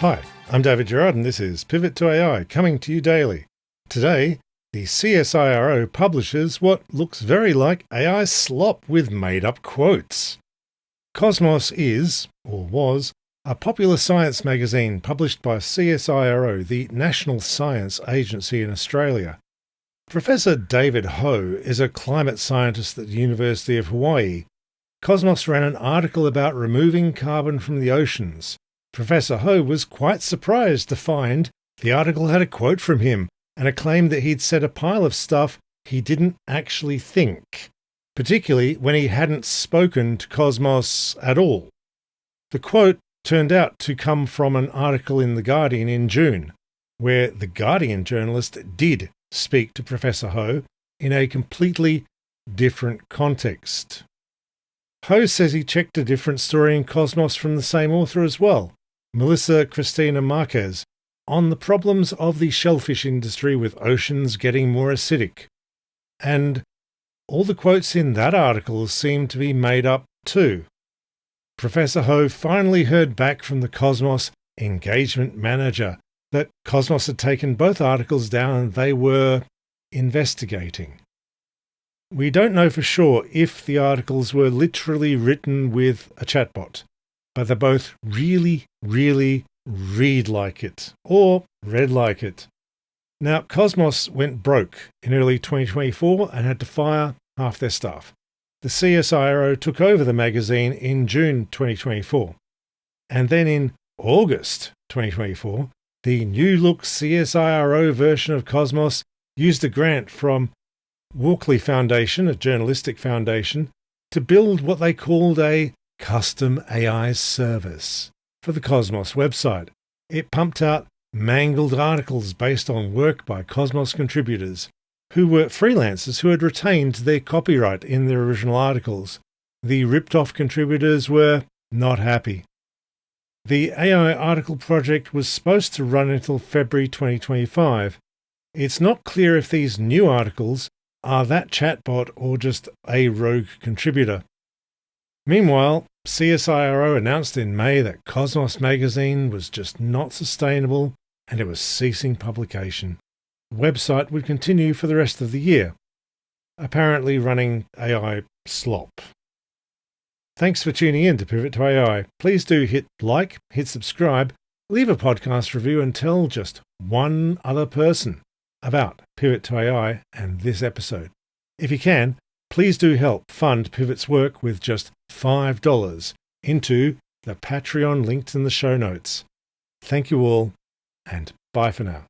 Hi, I'm David Gerard and this is Pivot to AI, coming to you daily. Today, the CSIRO publishes what looks very like AI slop with made-up quotes. Cosmos is, or was, a popular science magazine published by CSIRO, the National Science Agency in Australia. Professor David Ho is a climate scientist at the University of Hawaii. Cosmos ran an article about removing carbon from the oceans. Professor Ho was quite surprised to find the article had a quote from him and a claim that he'd said a pile of stuff he didn't actually think, particularly when he hadn't spoken to Cosmos at all. The quote turned out to come from an article in The Guardian in June, where The Guardian journalist did speak to Professor Ho in a completely different context. Ho says he checked a different story in Cosmos from the same author as well, Melissa Cristina Marquez, on the problems of the shellfish industry with oceans getting more acidic. And all the quotes in that article seem to be made up too. Professor Ho finally heard back from the Cosmos engagement manager that Cosmos had taken both articles down and they were investigating. We don't know for sure if the articles were literally written with a chatbot, but they both really read like it, or read like it. Now, Cosmos went broke in early 2024 and had to fire half their staff. The CSIRO took over the magazine in June 2024. And then in August 2024, the new-look CSIRO version of Cosmos used a grant from Walkley Foundation, a journalistic foundation, to build what they called a custom AI service for the Cosmos website. It pumped out mangled articles based on work by Cosmos contributors, who were freelancers who had retained their copyright in their original articles. The ripped-off contributors were not happy. The AI article project was supposed to run until February 2025. It's not clear if these new articles are that chatbot or just a rogue contributor. Meanwhile, CSIRO announced in May that Cosmos magazine was just not sustainable and it was ceasing publication. The website would continue for the rest of the year, apparently running AI slop. Thanks for tuning in to Pivot to AI. Please do hit like, hit subscribe, leave a podcast review and tell just one other person about Pivot to AI and this episode. If you can, please do help fund Pivot's work with just $5 into the Patreon linked in the show notes. Thank you all, and bye for now.